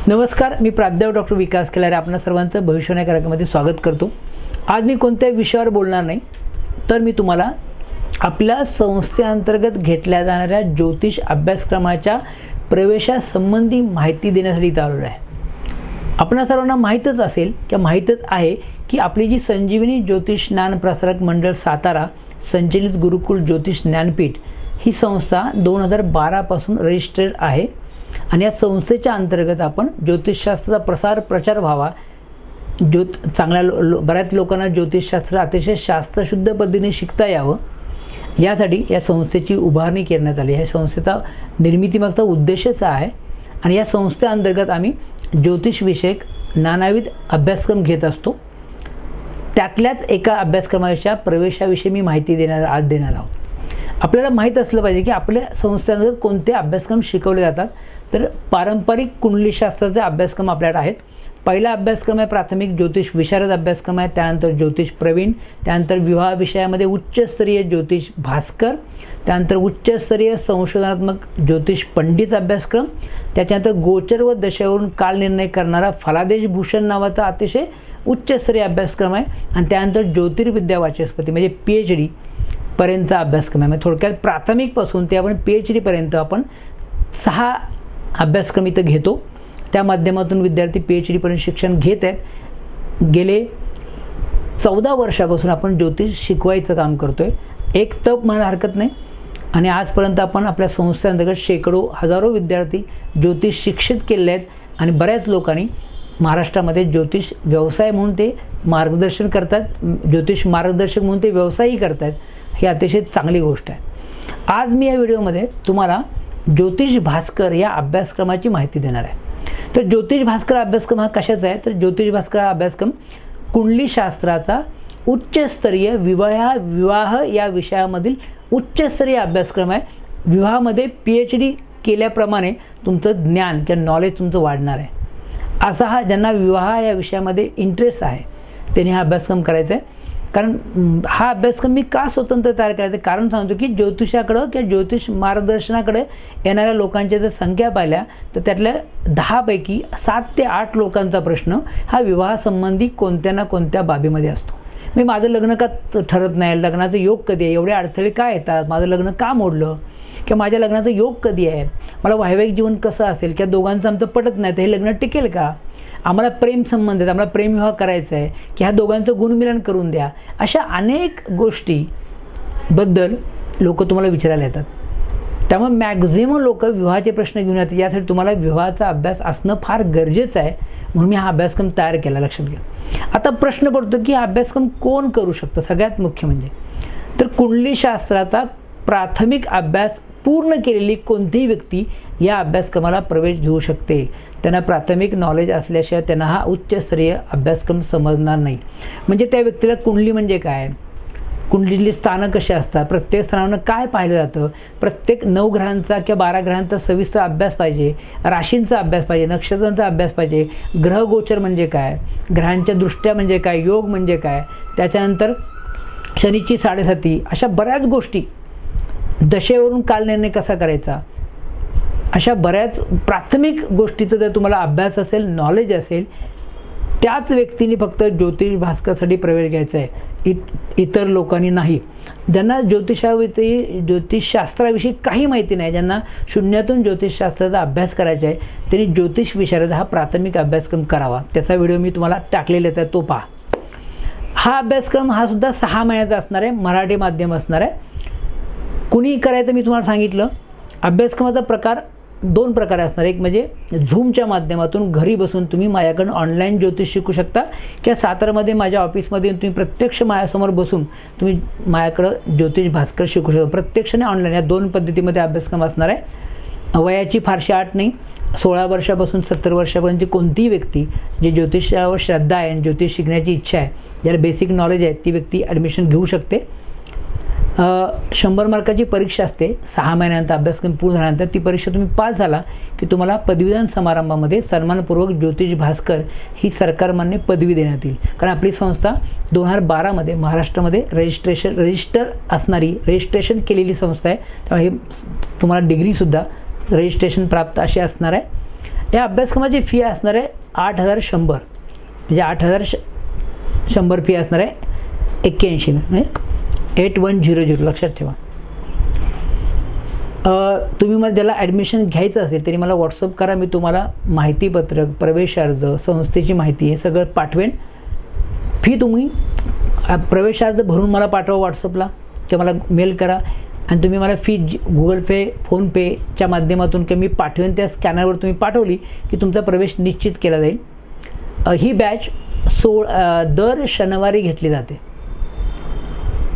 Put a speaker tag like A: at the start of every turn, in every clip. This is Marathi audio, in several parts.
A: नमस्कार, मी प्राध्यापक डॉक्टर विकास केलारे आपणा सर्वांचं भविष्यवाणी कार्यक्रमामध्ये स्वागत करतो। आज मी कोणत्याही विषयावर बोलणार नाही, तर मी तुम्हाला आपल्या संस्थेअंतर्गत घेतल्या जाणाऱ्या ज्योतिष अभ्यासक्रमाच्या प्रवेशासंबंधी माहिती देण्यासाठी इथं आलेलो आहे। आपणा सर्वांना माहीतच असेल किंवा माहीतच आहे की आपली जी संजीवनी ज्योतिष ज्ञान प्रसारक मंडळ सातारा संचलित गुरुकुल ज्योतिष ज्ञानपीठ ही संस्था 2012 पासून रजिस्टर्ड आहे आणि या संस्थेच्या अंतर्गत आपण ज्योतिषशास्त्राचा प्रचार व्हावा, चांगल्या बऱ्याच लोकांना ज्योतिषशास्त्र अतिशय शास्त्रशुद्ध पद्धतीने शिकता यावं यासाठी या संस्थेची उभारणी करण्यात आली। या संस्थेचा निर्मितीमागचा उद्देशच आहे आणि या संस्थेअंतर्गत आम्ही ज्योतिष विषयक नानाविध अभ्यासक्रम घेत असतो। त्यातल्याच एका अभ्यासक्रमाच्या प्रवेशाविषयी मी माहिती आज देणार आहोत। आपल्याला माहीत असलं पाहिजे की आपल्या संस्थेअंतर्गत कोणते अभ्यासक्रम शिकवले जातात। तर पारंपरिक कुंडलीशास्त्राचे अभ्यासक्रम आपल्याकडे आहेत। पहिला अभ्यासक्रम आहे प्राथमिक ज्योतिष विशारद अभ्यासक्रम आहे, त्यानंतर ज्योतिष प्रवीण, त्यानंतर विवाह विषयामध्ये उच्चस्तरीय ज्योतिष भास्कर, त्यानंतर उच्चस्तरीय संशोधनात्मक ज्योतिष पंडित अभ्यासक्रम, त्याच्यानंतर गोचर व दशेवरून कालनिर्णय करणारा फलादेश भूषण नावाचा अतिशय उच्चस्तरीय अभ्यासक्रम आहे आणि त्यानंतर ज्योतिर्विद्या वाचस्पती म्हणजे PhD पर्यंतचा अभ्यासक्रम आहे। म्हणजे थोडक्यात प्राथमिकपासून ते आपण PhD पर्यंत आपण 6 अभ्यासक्रम इथं घेतो। त्या माध्यमातून विद्यार्थी PhD पर्यंत शिक्षण घेत आहेत। गेले 14 वर्षापासून आपण ज्योतिष शिकवायचं काम करतोय। एक तप म्हणायला हरकत नाही आणि आजपर्यंत आपण आपल्या संस्थेअंतर्गत शेकडो हजारो विद्यार्थी ज्योतिष शिक्षित केले आहेत आणि बऱ्याच लोकांनी महाराष्ट्रामध्ये ज्योतिष व्यवसाय म्हणून ते मार्गदर्शन करतात, ज्योतिष मार्गदर्शक म्हणून ते व्यवसायही करतात। ही अतिशय चांगली गोष्ट आहे। आज मी या व्हिडिओमध्ये तुम्हाला ज्योतिष भास्कर या अभ्यासक्रमाची माहिती देणार आहे। तर ज्योतिष भास्कर अभ्यासक्रम हा कशाचा आहे, तर ज्योतिष भास्कर हा अभ्यासक्रम कुंडलीशास्त्राचा उच्चस्तरीय विवाह या विषयामधील उच्चस्तरीय अभ्यासक्रम आहे। विवाहामध्ये PhD केल्याप्रमाणे तुमचं ज्ञान किंवा नॉलेज तुमचं वाढणार आहे। असा हा ज्यांना विवाह या विषयामध्ये इंटरेस्ट आहे त्यांनी हा अभ्यासक्रम करायचा आहे। कारण हा अभ्यासक्रम मी का स्वतंत्र तयार करायचं कारण सांगतो की ज्योतिषाकडं किंवा ज्योतिष मार्गदर्शनाकडे येणाऱ्या लोकांच्या जर संख्या पाहिल्या तर त्यातल्या 10 पैकी 7 ते 8 लोकांचा प्रश्न हा विवाहासंबंधी कोणत्या ना कोणत्या बाबीमध्ये असतो। मी माझं लग्न का ठरत नाही, लग्नाचं योग कधी आहे, एवढे अडथळे का येतात, माझं लग्न का मोडलं किंवा माझ्या लग्नाचं योग कधी आहे, मला वैवाहिक जीवन कसं असेल किंवा दोघांचं आमचं पटत नाही तर हे लग्न टिकेल का, आम्हाला प्रेम संबंध आहेत, आम्हाला प्रेमविवाह करायचा आहे की ह्या दोघांचं गुणमिलन करून द्या, अशा अनेक गोष्टीबद्दल लोक तुम्हाला विचारायला येतात। त्यामुळे मॅक्झिमम लोक विवाहाचे प्रश्न घेऊन येतात। यासाठी तुम्हाला विवाहाचा अभ्यास असणं फार गरजेचं आहे, म्हणून मी हा अभ्यासक्रम तयार केला। लक्षात घ्या। आता प्रश्न पडतो की हा अभ्यासक्रम कोण करू शकतं। सगळ्यात मुख्य म्हणजे तर कुंडलीशास्त्राचा प्राथमिक अभ्यास पूर्ण केलेली कोणतीही व्यक्ती या अभ्यासक्रमाला प्रवेश घेऊ शकते। त्यांना प्राथमिक नॉलेज असल्याशिवाय त्यांना हा उच्चस्तरीय अभ्यासक्रम समजणार नाही। म्हणजे त्या व्यक्तीला कुंडली म्हणजे काय, कुंडलीतली स्थानं कशी असतात, प्रत्येक स्थानावर काय पाहिलं जातं, प्रत्येक 9 ग्रहांचा किंवा 12 ग्रहांचा सविस्तर अभ्यास पाहिजे, राशींचा अभ्यास पाहिजे, नक्षत्रांचा अभ्यास पाहिजे, ग्रहगोचर म्हणजे काय, ग्रहांच्या दृष्ट्या म्हणजे काय, योग म्हणजे काय, त्याच्यानंतर शनीची 7.5 अशा बऱ्याच गोष्टी, दशेवरून कालनिर्णय कसा करायचा, अशा बऱ्याच प्राथमिक गोष्टीचा जर तुम्हाला अभ्यास असेल, नॉलेज असेल, त्याच व्यक्तीने फक्त ज्योतिष भास्करसाठी प्रवेश घ्यायचा आहे, इतर लोकांनी नाही। ज्यांना ज्योतिषशास्त्राविषयी काही माहिती नाही, ज्यांना शून्यातून ज्योतिषशास्त्राचा अभ्यास करायचा आहे, त्यांनी ज्योतिष विशारद हा प्राथमिक अभ्यासक्रम करावा। त्याचा व्हिडिओ मी तुम्हाला टाकलेलाच आहे, तो पहा। हा अभ्यासक्रम हा सुद्धा 6 महिन्याचा असणार आहे, मराठी माध्यम असणार आहे। कुणी करायचं मी तुम्हाला सांगितलं। अभ्यासक्रमाचा प्रकार 2 प्रकार असणार। एक म्हणजे झूमच्या माध्यमातून घरी बसून तुम्ही माझ्याकडून ऑनलाईन ज्योतिष शिकू शकता किंवा सातारामध्ये माझ्या ऑफिसमध्ये तुम्ही प्रत्यक्ष माझ्यासमोर बसून तुम्ही माझ्याकडं ज्योतिष भास्कर शिकू शकता। प्रत्यक्ष आणि ऑनलाईन या 2 पद्धतीमध्ये अभ्यासक्रम असणार आहे। वयाची फारशी अट नाही। 16 वर्षापासून 70 वर्षापर्यंतची कोणतीही व्यक्ती जी ज्योतिषावर श्रद्धा आहे आणि ज्योतिष शिकण्याची इच्छा आहे, ज्याला बेसिक नॉलेज आहे, ती व्यक्ती ॲडमिशन घेऊ शकते। 100 मार्काची परीक्षा असते। 6 महिन्यानंतर अभ्यासक्रम पूर्ण झाल्यानंतर ती परीक्षा तुम्ही पास झाला की तुम्हाला पदवीदान समारंभामध्ये सन्मानपूर्वक ज्योतिष भास्कर ही सरकारमान्य पदवी देण्यात येईल। कारण आपली संस्था 2012 मध्ये महाराष्ट्रामध्ये रजिस्ट्रेशन केलेली संस्था आहे। त्यामुळे हे तुम्हाला डिग्रीसुद्धा रजिस्ट्रेशन प्राप्त अशी असणार आहे। या अभ्यासक्रमाची फी असणार आहे 8,100, म्हणजे 8,100 फी असणार आहे 81, म्हणजे 8100, लक्षात ठेवा. तुम्ही मला ज्याला ॲडमिशन घ्यायचं असेल तरी मला व्हॉट्सअप करा, मी तुम्हाला माहितीपत्रक, प्रवेश अर्ज, संस्थेची माहिती हे सगळं पाठवेन. फी तुम्ही प्रवेश अर्ज भरून मला पाठवा व्हॉट्सअपला किंवा मला मेल करा, आणि तुम्ही मला फी गुगल पे, फोनपेच्या माध्यमातून किंवा मी पाठवेन त्या स्कॅनरवर तुम्ही पाठवली की तुमचा प्रवेश निश्चित केला जाईल. ही बॅच दर शनिवारी घेतली जाते.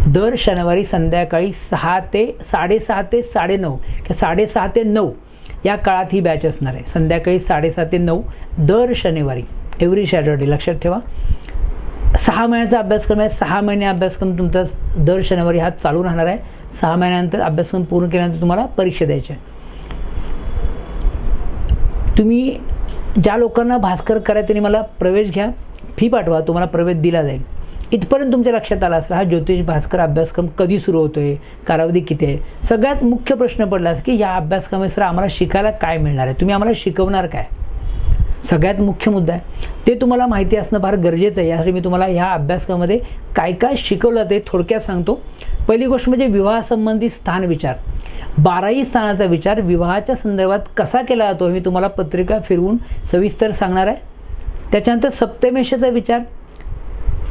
A: दर शनिवारी संध्याकाळी 6 ते 6:30 ते 9:30 किंवा 6:30 ते 9 या काळात ही बॅच असणार आहे. संध्याकाळी 6:30 ते 9 दर शनिवारी, एव्हरी सॅटर्डे. लक्षात ठेवा, 6 महिन्याचा अभ्यासक्रम आहे. 6 महिने अभ्यासक्रम तुमचा दर शनिवारी हा चालू राहणार आहे. 6 महिन्यानंतर अभ्यासक्रम पूर्ण केल्यानंतर तुम्हाला परीक्षा द्यायची आहे. तुम्ही ज्या लोकांना भास्कर करा त्यांनी मला प्रवेश घ्या, फी पाठवा, तुम्हाला प्रवेश दिला जाईल. इथपर्यंत तुमच्या लक्षात आला असेल हा ज्योतिष भास्कर अभ्यासक्रम कधी सुरू होतो आहे, कालावधी किती आहे. सगळ्यात मुख्य प्रश्न पडला असेल की या अभ्यासक्रमात सर आम्हाला शिकायला काय मिळणार आहे, तुम्ही आम्हाला शिकवणार काय, सगळ्यात मुख्य मुद्दा आहे. ते तुम्हाला माहिती असणं फार गरजेचं आहे. यासाठी मी तुम्हाला ह्या अभ्यासक्रमामध्ये काय काय शिकवलं ते थोडक्यात सांगतो. पहिली गोष्ट म्हणजे विवाहासंबंधी स्थान विचार, 12ही स्थानाचा विचार विवाहाच्या संदर्भात कसा केला जातो हे मी तुम्हाला पत्रिका फिरवून सविस्तर सांगणार आहे. त्याच्यानंतर सप्तमेशाचा विचार,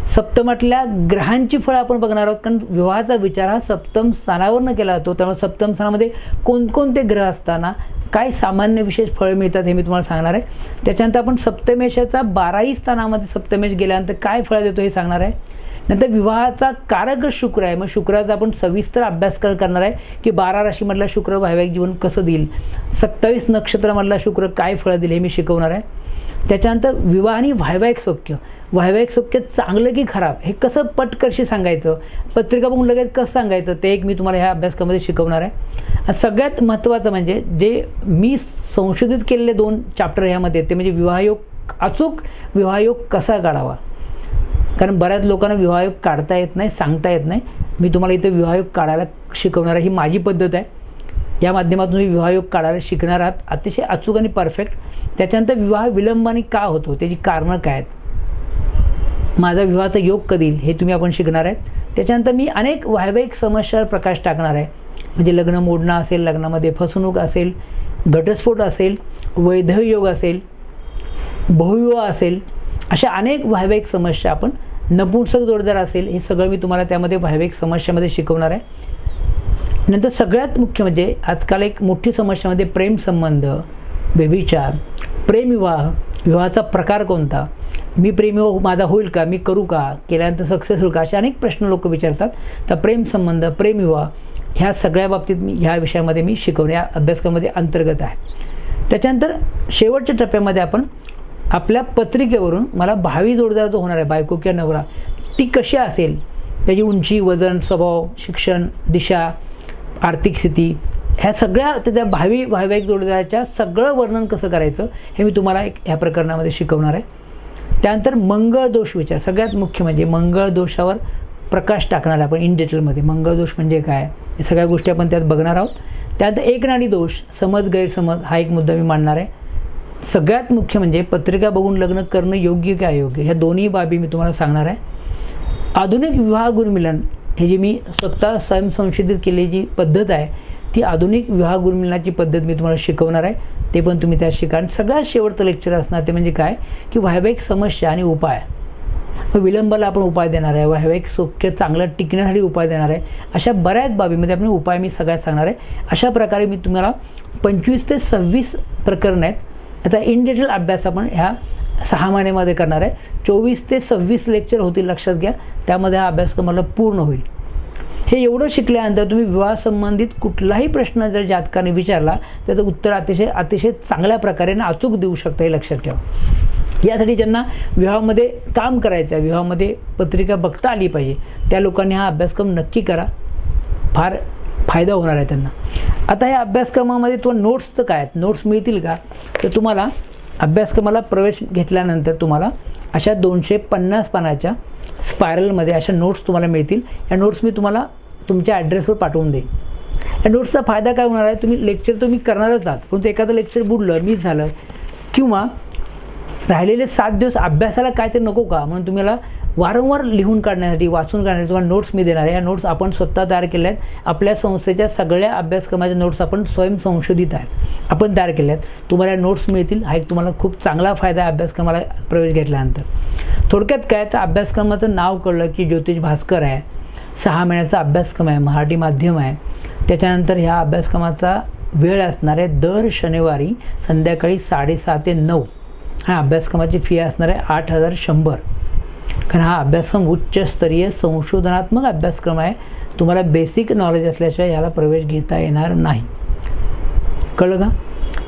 A: सप्तमातल्या ग्रहांची फळं आपण बघणार आहोत, कारण विवाहाचा विचार हा सप्तम स्थानावरनं केला जातो. त्यामुळे सप्तम स्थानामध्ये कोणकोणते ग्रह असताना काय सामान्य विशेष फळं मिळतात हे मी तुम्हाला सांगणार आहे. त्याच्यानंतर आपण सप्तमेशाचा 12ही स्थानामध्ये सप्तमेश गेल्यानंतर काय फळं देतो हे सांगणार आहे. नंतर विवाहाचा कारक शुक्र आहे, मग शुक्राचा आपण सविस्तर अभ्यास करणार आहे की 12 राशीमधला शुक्र वैवाहिक जीवन कसं देईल, 27 नक्षत्रामधला शुक्र काय फळं दिले हे मी शिकवणार आहे. त्याच्यानंतर विवाह आणि वैवाहिक सौख्य, वैवाहिक सौख्य चांगलं की खराब हे कसं पटकशी सांगायचं, पत्रिका बघून लगेच कसं सांगायचं ते एक मी तुम्हाला ह्या अभ्यासक्रमामध्ये शिकवणार आहे. आणि सगळ्यात महत्त्वाचं म्हणजे जे मी संशोधित केलेले 2 चॅप्टर ह्यामध्ये ते म्हणजे विवाहयोग, अचूक विवाहयोग कसा काढावा. कारण बऱ्याच लोकांना विवाहयोग काढता येत नाही, सांगता येत नाही. मी तुम्हाला इथं विवाहयोग काढायला शिकवणार आहे, ही माझी पद्धत आहे. या माध्यमातून मी विवाहयोग काढायला शिकणार आहात अतिशय अचूक आणि परफेक्ट. त्याच्यानंतर विवाह विलंबाने का होतो त्याची कारणं काय आहेत, माझा विवाहाचा योग कधी येईल हे तुम्ही आपण शिकणार आहेत. त्याच्यानंतर मी अनेक वैवाहिक समस्यावर प्रकाश टाकणार आहे, म्हणजे लग्न मोडणं असेल, लग्नामध्ये फसवणूक असेल, घटस्फोट असेल, वैधयोग असेल, बहुविवाह असेल, अशा अनेक वैवाहिक समस्या आपण, नपुंसक जोडदार असेल, हे सगळं मी तुम्हाला त्यामध्ये वैवाहिक समस्यामध्ये शिकवणार आहे. नंतर सगळ्यात मुख्य म्हणजे आजकाल एक मोठी समस्यामध्ये प्रेमसंबंध, व्यभिचार, प्रेमविवाह, विवाहाचा प्रकार कोणता, मी प्रेमविवाह माझा होईल का, मी करू का, केल्यानंतर सक्सेस होईल का, असे अनेक प्रश्न लोक विचारतात. तर प्रेमसंबंध, प्रेमविवाह ह्या सगळ्या बाबतीत मी ह्या विषयामध्ये मी शिकवणे या अभ्यासक्रमामध्ये अंतर्गत आहे. त्याच्यानंतर शेवटच्या टप्प्यामध्ये आपण आपल्या पत्रिकेवरून मला भावी जोडदार जो होणार आहे, बायको किंवा नवरा, ती कशी असेल, त्याची उंची, वजन, स्वभाव, शिक्षण, दिशा, आर्थिक स्थिती, ह्या सगळ्या त्याच्या भावी वैवाहिक जोडदाराच्या सगळं वर्णन कसं करायचं हे मी तुम्हाला ह्या प्रकरणामध्ये शिकवणार आहे. त्यानंतर मंगळ दोष विचार, सगळ्यात मुख्य म्हणजे मंगळ दोषावर प्रकाश टाकणार आहे आपण इन डिटेलमध्ये. मंगळ दोष म्हणजे काय हे सगळ्या गोष्टी आपण त्यात बघणार आहोत. त्यानंतर एकनाडी दोष, समज गैरसमज हा एक मुद्दा मी मांडणार आहे. सगळ्यात मुख्य म्हणजे पत्रिका बघून लग्न करणं योग्य की अयोग्य ह्या दोन्ही बाबी मी तुम्हाला सांगणार आहे. आधुनिक विवाह गुणमिलन हे जी मी स्वतः स्वयंसंशोधित केलेली जी पद्धत आहे ती आधुनिक विवाह गुणमिलनाची पद्धत मी तुम्हाला शिकवणार आहे, ते पण तुम्ही त्यात शिका. सगळ्यात शेवटचं लेक्चर असणार ते म्हणजे काय की वैवाहिक समस्या आणि उपाय, विलंबाला आपण उपाय देणार आहे, वैवाहिक सौख्य चांगलं टिकण्यासाठी उपाय देणार आहे. अशा बऱ्याच बाबीमध्ये आपण उपाय मी सगळ्यात सांगणार आहे. अशा प्रकारे मी तुम्हाला 25 ते 26 प्रकरण आहेत. आता इन डिटेल अभ्यास आपण ह्या 6 महिन्यामध्ये करणार आहे. 24 ते 26 लेक्चर होतील, लक्षात घ्या. त्यामध्ये हा अभ्यासक्रम मला पूर्ण होईल. हे एवढं शिकल्यानंतर तुम्ही विवाहासंबंधित कुठलाही प्रश्न जर जातकाने विचारला त्याचं उत्तर अतिशय चांगल्या प्रकारे अचूक देऊ शकता, हे लक्षात ठेवा. यासाठी ज्यांना विवाहामध्ये काम करायचं आहे, विवाहामध्ये पत्रिका बघता आली पाहिजे, त्या लोकांनी हा अभ्यासक्रम नक्की करा, फार फायदा होणार आहे त्यांना. आता या अभ्यासक्रमामध्ये तुम्हाला नोट्सचं काय आहेत, नोट्स मिळतील का, तर तुम्हाला अभ्यासक्रमाला प्रवेश घेतल्यानंतर तुम्हाला अशा 250 पानाच्या स्पायरलमध्ये अशा नोट्स तुम्हाला मिळतील. या नोट्स मी तुम्हाला तुमच्या ॲड्रेसवर पाठवून देईन. या नोट्सचा फायदा काय होणार आहे, तुम्ही लेक्चर तुम्ही करणारच आहात, परंतु एखादं लेक्चर बुडलं, मिस झालं, किंवा राहिलेले 7 दिवस अभ्यासाला काय ते नको का, म्हणून तुम्हाला वारंवार लिहून काढण्यासाठी, वाचून काढण्यासाठी तुम्हाला नोट्स मी देणार आहे. या नोट्स आपण स्वतः तयार केल्या आहेत. आपल्या संस्थेच्या सगळ्या अभ्यासक्रमाच्या नोट्स आपण स्वयंसंशोधित आहेत, आपण तयार केल्या आहेत. तुम्हाला नोट्स मिळतील. हा एक तुम्हाला खूप चांगला फायदा आहे अभ्यासक्रमाला प्रवेश घेतल्यानंतर. थोडक्यात काय, तर अभ्यासक्रमाचं नाव कळलं की ज्योतिष भास्कर आहे, 6 महिन्याचा अभ्यासक्रम आहे, मराठी माध्यम आहे. त्याच्यानंतर ह्या अभ्यासक्रमाचा वेळ असणार आहे दर शनिवारी संध्याकाळी 6:30 ते 9. हा अभ्यासक्रमाची फी असणार आहे 8,100. कारण हा अभ्यासक्रम उच्चस्तरीय संशोधनात्मक अभ्यासक्रम आहे. तुम्हाला बेसिक नॉलेज असल्याशिवाय याला प्रवेश घेता येणार नाही. कळलं का?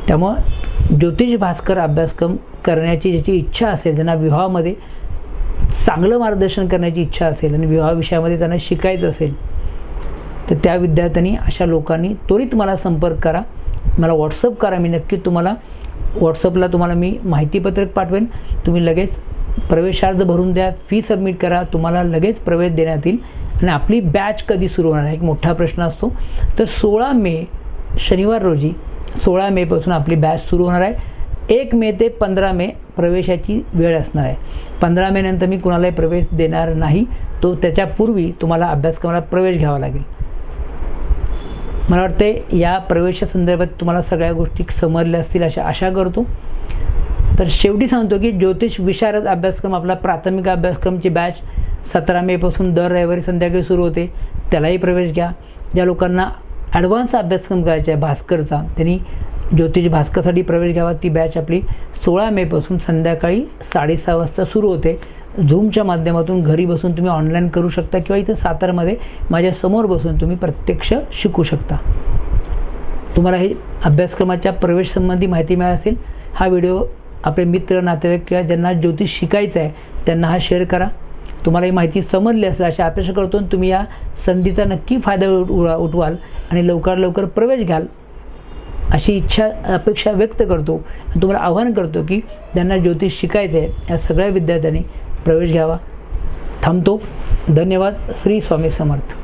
A: त्यामुळं ज्योतिष भास्कर अभ्यासक्रम करण्याची ज्याची इच्छा असेल, ज्यांना विवाहामध्ये चांगलं मार्गदर्शन करण्याची इच्छा असेल आणि विवाह विषयामध्ये त्यांना शिकायचं असेल, तर त्या विद्यार्थ्यांनी, अशा लोकांनी त्वरित मला संपर्क करा, मला व्हॉट्सअप करा. मी नक्की तुम्हाला व्हॉट्सअपला तुम्हाला मी माहितीपत्रक पाठवेन. तुम्ही लगेच प्रवेशार्ज भरून द्या, फी सबमिट करा, तुम्हाला लगेच प्रवेश देण्यात येईल. आणि आपली बॅच कधी सुरू होणार आहे, एक मोठा प्रश्न असतो. तर 16 मे शनिवार रोजी 16 मेपासून आपली बॅच सुरू होणार आहे. 1 मे ते 15 मे प्रवेशाची वेळ असणार आहे. 15 मे नंतर मी कुणालाही प्रवेश देणार नाही. तो त्याच्यापूर्वी तुम्हाला अभ्यासक्रमाला प्रवेश घ्यावा लागेल. मला वाटते या प्रवेशासंदर्भात तुम्हाला सगळ्या गोष्टी समजल्या असतील अशा आशा करतो. तर शेवटी सांगतो की ज्योतिष विशारद अभ्यासक्रम, आपला प्राथमिक अभ्यासक्रमची बॅच 17 मेपासून दर रविवारी संध्याकाळी सुरू होते. त्यालाही प्रवेश घ्या. ज्या लोकांना ॲडव्हान्स अभ्यासक्रम करायचा आहे भास्करचा, त्यांनी ज्योतिष भास्करसाठी प्रवेश घ्यावा. ती बॅच आपली 16 मेपासून संध्याकाळी 6:30 वाजता सुरू होते. झूमच्या माध्यमातून घरी बसून तुम्ही ऑनलाईन करू शकता किंवा इथं सातारमध्ये माझ्यासमोर बसून तुम्ही प्रत्यक्ष शिकू शकता. तुम्हाला हे अभ्यासक्रमाच्या प्रवेशसंबंधी माहिती मिळाली असेल. हा व्हिडिओ आपले मित्र, नातेवाईक किंवा ज्यांना ज्योतिष शिकायचं आहे त्यांना हा शेअर करा. तुम्हाला ही माहिती समजली असेल अशी अपेक्षा करतो. तुम्ही या संधीचा नक्की फायदा उठवाल आणि लवकर लवकर प्रवेश घ्याल अशी इच्छा, अपेक्षा व्यक्त करतो. आणि तुम्हाला आवाहन करतो की ज्यांना ज्योतिष शिकायचं आहे या सगळ्या विद्यार्थ्यांनी प्रवेश घ्यावा. थांबतो. धन्यवाद. श्री स्वामी समर्थ.